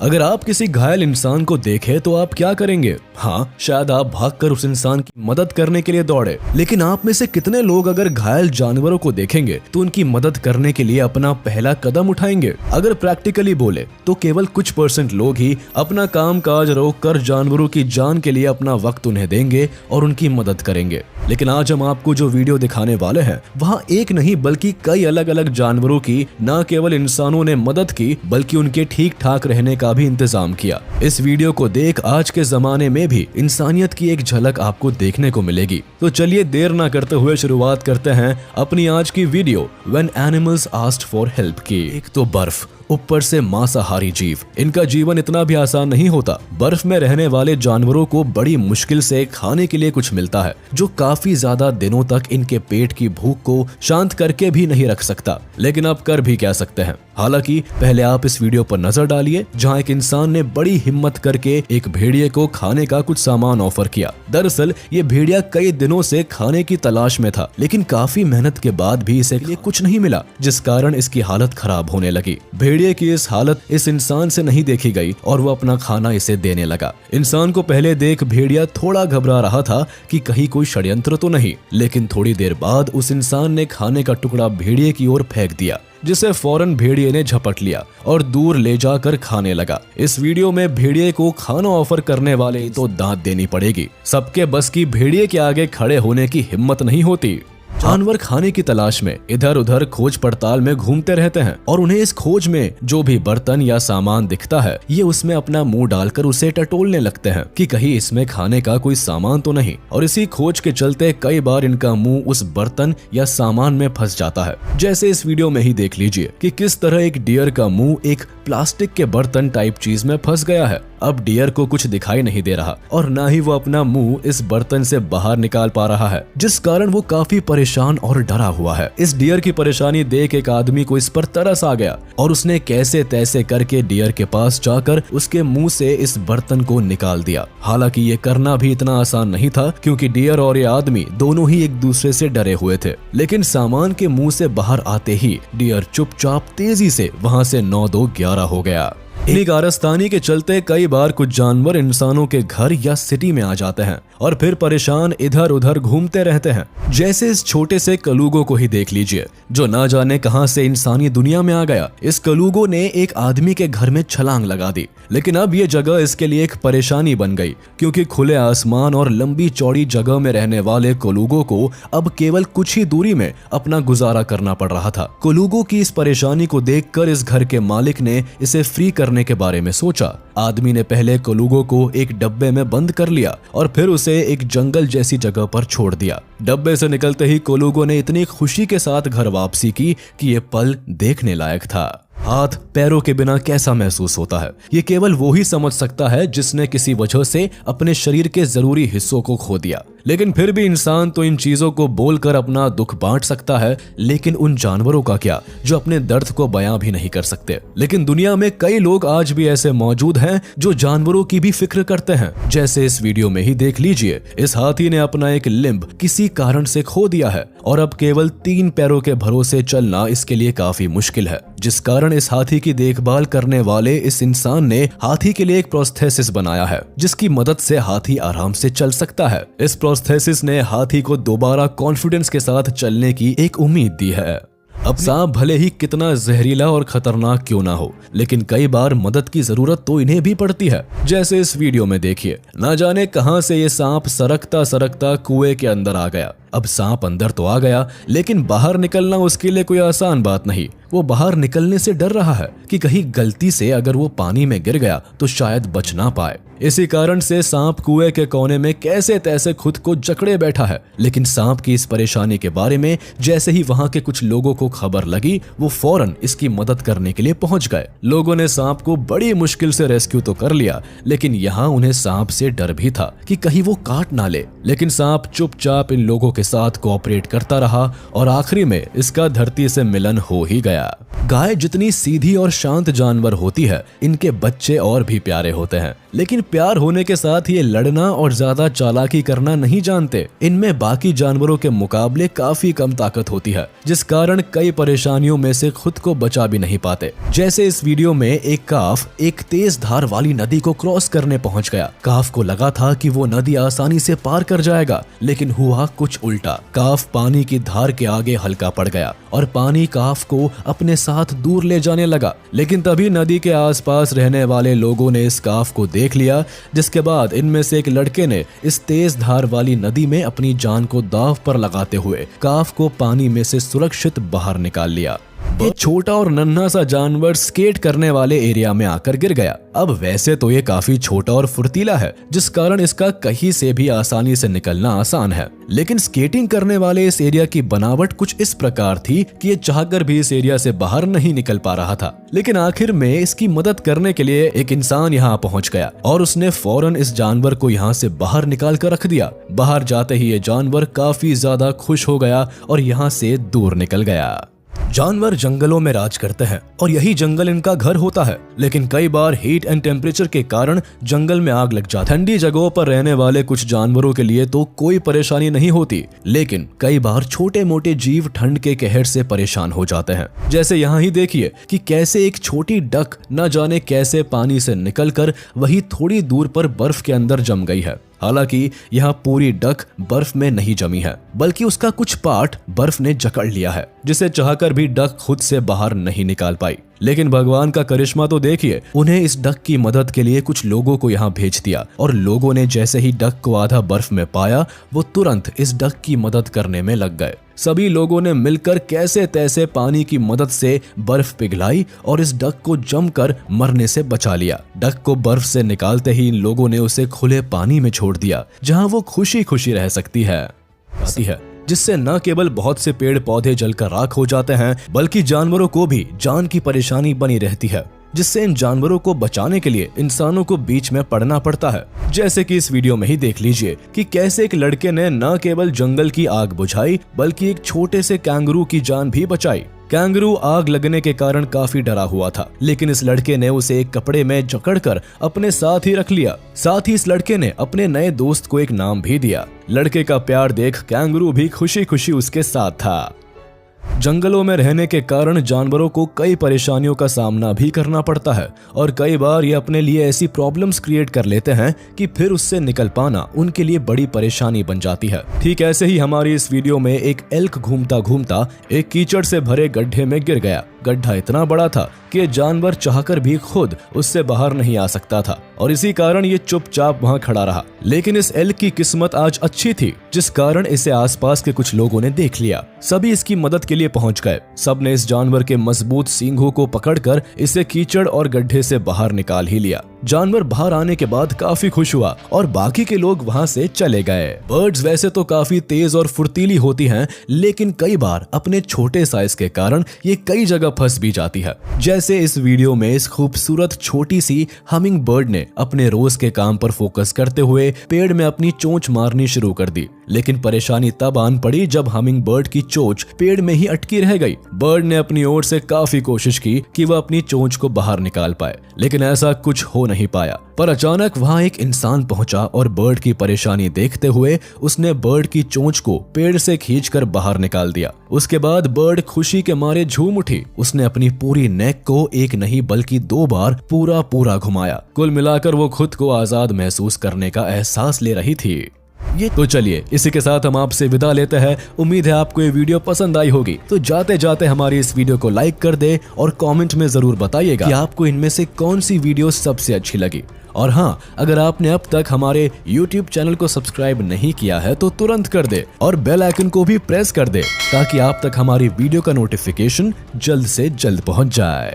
अगर आप किसी घायल इंसान को देखें तो आप क्या करेंगे? हाँ, शायद आप भागकर उस इंसान की मदद करने के लिए दौड़े। लेकिन आप में से कितने लोग अगर घायल जानवरों को देखेंगे तो उनकी मदद करने के लिए अपना पहला कदम उठाएंगे? अगर प्रैक्टिकली बोले तो केवल कुछ % लोग ही अपना काम काज रोक कर जानवरों की जान के लिए अपना वक्त उन्हें देंगे और उनकी मदद करेंगे। लेकिन आज हम आपको जो वीडियो दिखाने वाले हैं वहाँ एक नहीं बल्कि कई अलग अलग जानवरों की न केवल इंसानों ने मदद की बल्कि उनके ठीक ठाक रहने का भी इंतजाम किया। इस वीडियो को देख आज के जमाने में भी इंसानियत की एक झलक आपको देखने को मिलेगी। तो चलिए देर ना करते हुए शुरुआत करते हैं अपनी आज की video when animals asked for help की। एक तो बर्फ, ऊपर से मांसाहारी जीव, इनका जीवन इतना भी आसान नहीं होता। बर्फ में रहने वाले जानवरों को बड़ी मुश्किल से खाने के लिए कुछ मिलता है जो काफी ज्यादा दिनों तक इनके पेट की भूख को शांत करके भी नहीं रख सकता। लेकिन आप कर भी क्या सकते हैं? हालांकि पहले आप इस वीडियो पर नजर डालिए जहां एक इंसान ने बड़ी हिम्मत करके एक भेड़िए को खाने का कुछ सामान ऑफर किया। दरअसल ये भेड़िया कई दिनों से खाने की तलाश में था, लेकिन काफी मेहनत के बाद भी इसे कुछ नहीं मिला, जिस कारण इसकी हालत खराब होने लगी। भेड़िए की इस हालत इस इंसान से नहीं देखी गई और वो अपना खाना इसे देने लगा। इंसान को पहले देख भेड़िया थोड़ा घबरा रहा था कि कहीं कोई षड्यंत्र तो नहीं, लेकिन थोड़ी देर बाद उस इंसान ने खाने का टुकड़ा भेड़िए की ओर फेंक दिया, जिसे फौरन भेड़िए ने झपट लिया और दूर ले जाकर खाने लगा। इस वीडियो में भेड़िए को खाना ऑफर करने वाले तो दांत देनी पड़ेगी। सबके बस की भेड़िए के आगे खड़े होने की हिम्मत नहीं होती। जानवर खाने की तलाश में इधर उधर खोज पड़ताल में घूमते रहते हैं और उन्हें इस खोज में जो भी बर्तन या सामान दिखता है ये उसमें अपना मुंह डालकर उसे टटोलने लगते हैं कि कहीं इसमें खाने का कोई सामान तो नहीं। और इसी खोज के चलते कई बार इनका मुंह उस बर्तन या सामान में फंस जाता है। जैसे इस वीडियो में ही देख लीजिए कि किस तरह एक डियर का मुंह एक प्लास्टिक के बर्तन टाइप चीज में फंस गया है। अब डियर को कुछ दिखाई नहीं दे रहा और ना ही वो अपना मुंह इस बर्तन से बाहर निकाल पा रहा है, जिस कारण वो काफी परेशान और डरा हुआ है। इस डियर की परेशानी देख एक आदमी को इस पर तरस आ गया और उसने कैसे तैसे करके डियर के पास जाकर उसके मुंह से इस बर्तन को निकाल दिया। हालांकि ये करना भी इतना आसान नहीं था क्योंकि डियर और ये आदमी दोनों ही एक दूसरे से डरे हुए थे। लेकिन सामान के मुंह से बाहर आते ही डियर चुपचाप तेजी से वहां से 9-2-11 हो गया। इन्हीं कारस्तानी के चलते कई बार कुछ जानवर इंसानों के घर या सिटी में आ जाते हैं और फिर परेशान इधर उधर घूमते रहते हैं। जैसे इस छोटे से कलूगो को ही देख लीजिए जो ना जाने कहां से इंसानी दुनिया में आ गया। इस कलूगो ने एक आदमी के घर में छलांग लगा दी, लेकिन अब ये जगह इसके लिए एक परेशानी बन गई क्योंकि खुले आसमान और लंबी चौड़ी जगह में रहने वाले कलूगो को अब केवल कुछ ही दूरी में अपना गुजारा करना पड़ रहा था। कलूगो की इस परेशानी को देखकर इस घर के मालिक ने इसे फ्री करने के बारे में सोचा। आदमी ने पहले कलूगो को एक डब्बे में बंद कर लिया और फिर उसे एक जंगल जैसी जगह पर छोड़ दिया। डब्बे से निकलते ही कलूगो ने इतनी खुशी के साथ घर वापसी की कि ये पल देखने लायक था। हाथ पैरों के बिना कैसा महसूस होता है ये केवल वो ही समझ सकता है जिसने किसी वजह से अपने शरीर के जरूरी हिस्सों को खो दिया। लेकिन फिर भी इंसान तो इन चीजों को बोलकर अपना दुख बांट सकता है, लेकिन उन जानवरों का क्या जो अपने दर्द को बयां भी नहीं कर सकते। लेकिन दुनिया में कई लोग आज भी ऐसे मौजूद हैं जो जानवरों की भी फिक्र करते हैं। जैसे इस वीडियो में ही देख लीजिए, इस हाथी ने अपना एक लिम्ब किसी कारण से खो दिया है और अब केवल 3 पैरों के भरोसे चलना इसके लिए काफी मुश्किल है, जिस कारण इस हाथी की देखभाल करने वाले इस इंसान ने हाथी के लिए एक प्रोस्थेसिस बनाया है जिसकी मदद से हाथी आराम से चल सकता है। इस प्रोस्थेसिस ने हाथी को दोबारा कॉन्फिडेंस के साथ चलने की एक उम्मीद दी है। अब सांप भले ही कितना जहरीला और खतरनाक क्यों ना हो, लेकिन कई बार मदद की जरूरत तो इन्हें भी पड़ती है। जैसे इस वीडियो में देखिए, ना जाने कहां से ये सांप सरकता सरकता कुएं के अंदर आ गया। अब सांप अंदर तो आ गया, लेकिन बाहर निकलना उसके लिए कोई आसान बात नहीं। वो बाहर निकलने से डर रहा है कि कहीं गलती से अगर वो पानी में गिर गया तो शायद बच ना पाए। इसी कारण से सांप कुएं के कोने में कैसे तैसे खुद को जकड़े बैठा है। लेकिन सांप की इस परेशानी के बारे में जैसे ही वहां के कुछ लोगों को खबर लगी, वो फौरन इसकी मदद करने के लिए पहुंच गए। लोगों ने सांप को बड़ी मुश्किल से रेस्क्यू तो कर लिया, लेकिन यहाँ उन्हें सांप से डर भी था कि कहीं वो काट ना ले। लेकिन सांप चुपचाप इन लोगों के साथ कोऑपरेट करता रहा और आखिरी में इसका धरती से मिलन हो ही गया। गाय जितनी सीधी और शांत जानवर होती है, इनके बच्चे और भी प्यारे होते हैं, लेकिन प्यार होने के साथ ये लड़ना और ज्यादा चालाकी करना नहीं जानते। इनमें बाकी जानवरों के मुकाबले काफी कम ताकत होती है, जिस कारण कई परेशानियों में से खुद को बचा भी नहीं पाते। जैसे इस वीडियो में एक काफ एक तेज धार वाली नदी को क्रॉस करने पहुंच गया। काफ को लगा था कि वो नदी आसानी से पार कर जाएगा, लेकिन हुआ कुछ उल्टा। काफ पानी की धार के आगे हल्का पड़ गया और पानी काफ को अपने साथ दूर ले जाने लगा। लेकिन तभी नदी के आसपास रहने वाले लोगों ने इस काफ को देख लिया, जिसके बाद इनमें से एक लड़के ने इस तेज धार वाली नदी में अपनी जान को दांव पर लगाते हुए काफ को पानी में से सुरक्षित बाहर निकाल लिया। ये छोटा और नन्हा सा जानवर स्केट करने वाले एरिया में आकर गिर गया। अब वैसे तो ये काफी छोटा और फुर्तीला है, जिस कारण इसका कहीं से भी आसानी से निकलना आसान है, लेकिन स्केटिंग करने वाले इस एरिया की बनावट कुछ इस प्रकार थी कि ये चाहकर भी इस एरिया से बाहर नहीं निकल पा रहा था। लेकिन आखिर में इसकी मदद करने के लिए एक इंसान यहाँ पहुँच गया और उसने फौरन इस जानवर को यहाँ से बाहर निकाल कर रख दिया। बाहर जाते ही ये जानवर काफी ज्यादा खुश हो गया और यहाँ से दूर निकल गया। जानवर जंगलों में राज करते हैं और यही जंगल इनका घर होता है, लेकिन कई बार हीट एंड टेम्परेचर के कारण जंगल में आग लग जाती है। ठंडी जगहों पर रहने वाले कुछ जानवरों के लिए तो कोई परेशानी नहीं होती, लेकिन कई बार छोटे मोटे जीव ठंड के कहर से परेशान हो जाते हैं। जैसे यहाँ ही देखिए कि कैसे एक छोटी डक न जाने कैसे पानी से निकलकर वही थोड़ी दूर पर बर्फ के अंदर जम गई है। हालांकि यहाँ पूरी डक बर्फ में नहीं जमी है, बल्कि उसका कुछ पार्ट बर्फ ने जकड़ लिया है, जिसे चाहकर भी डक खुद से बाहर नहीं निकाल पाई। लेकिन भगवान का करिश्मा तो देखिए, उन्हें इस डक की मदद के लिए कुछ लोगों को यहाँ भेज दिया और लोगों ने जैसे ही डक को आधा बर्फ में पाया, वो तुरंत इस डक की मदद करने में लग गए। सभी लोगों ने मिलकर कैसे तैसे पानी की मदद से बर्फ पिघलाई और इस डक को जमकर मरने से बचा लिया। डक को बर्फ से निकालते ही इन लोगों ने उसे खुले पानी में छोड़ दिया, जहां वो खुशी खुशी रह सकती है, जिससे न केवल बहुत से पेड़ पौधे जलकर राख हो जाते हैं, बल्कि जानवरों को भी जान की परेशानी बनी रहती है, जिससे इन जानवरों को बचाने के लिए इंसानों को बीच में पड़ना पड़ता है। जैसे कि इस वीडियो में ही देख लीजिए कि कैसे एक लड़के ने न केवल जंगल की आग बुझाई, बल्कि एक छोटे से कैंगरू की जान भी बचाई। कैंगरू आग लगने के कारण काफी डरा हुआ था, लेकिन इस लड़के ने उसे एक कपड़े में जकड़कर अपने साथ ही रख लिया। साथ ही इस लड़के ने अपने नए दोस्त को एक नाम भी दिया। लड़के का प्यार देख कैंगरू भी खुशी खुशी उसके साथ था। जंगलों में रहने के कारण जानवरों को कई परेशानियों का सामना भी करना पड़ता है और कई बार ये अपने लिए ऐसी प्रॉब्लम्स क्रिएट कर लेते हैं कि फिर उससे निकल पाना उनके लिए बड़ी परेशानी बन जाती है। ठीक ऐसे ही हमारी इस वीडियो में एक एल्क घूमता घूमता एक कीचड़ से भरे गड्ढे में गिर गया। गड्ढा इतना बड़ा था कि जानवर चाहकर भी खुद उससे बाहर नहीं आ सकता था और इसी कारण ये चुपचाप वहां खड़ा रहा। लेकिन इस एल्क की किस्मत आज अच्छी थी, जिस कारण इसे आसपास के कुछ लोगों ने देख लिया। सभी इसकी मदद के लिए पहुंच गए। सबने इस जानवर के मजबूत सींगों को पकड़कर इसे कीचड़ और गड्ढे से बाहर निकाल ही लिया। जानवर बाहर आने के बाद काफी खुश हुआ और बाकी के लोग वहां से चले गए। बर्ड्स वैसे तो काफी तेज और फुर्तीली होती हैं, लेकिन कई बार अपने छोटे साइज के कारण ये कई जगह फंस भी जाती है। जैसे इस वीडियो में इस खूबसूरत छोटी सी हमिंग बर्ड ने अपने रोज के काम पर फोकस करते हुए पेड़ में अपनी चोंच मारनी शुरू कर दी, लेकिन परेशानी तब आन पड़ी जब हमिंग बर्ड की चोंच पेड़ में ही अटकी रह गई। बर्ड ने अपनी ओर से काफी कोशिश की कि वह अपनी चोंच को बाहर निकाल पाए, लेकिन ऐसा कुछ हो नहीं पाया। पर अचानक वहां एक इंसान पहुंचा और बर्ड की परेशानी देखते हुए उसने बर्ड की चोंच को पेड़ से खींचकर बाहर निकाल दिया। उसके बाद बर्ड खुशी के मारे झूम उठी। उसने अपनी पूरी नेक को एक नहीं बल्कि 2 बार पूरा घुमाया। कुल मिलाकर वो खुद को आजाद महसूस करने का एहसास ले रही थी। ये तो चलिए, इसी के साथ हम आपसे विदा लेते हैं। उम्मीद है आपको ये वीडियो पसंद आई होगी। तो जाते जाते हमारी इस वीडियो को लाइक कर दे और कमेंट में जरूर बताइएगा कि आपको इनमें से कौन सी वीडियो सबसे अच्छी लगी। और हाँ, अगर आपने अब तक हमारे YouTube चैनल को सब्सक्राइब नहीं किया है तो तुरंत कर दे और बेल आइकन को भी प्रेस कर दे, ताकि आप तक हमारी वीडियो का नोटिफिकेशन जल्द से जल्द पहुंच जाए।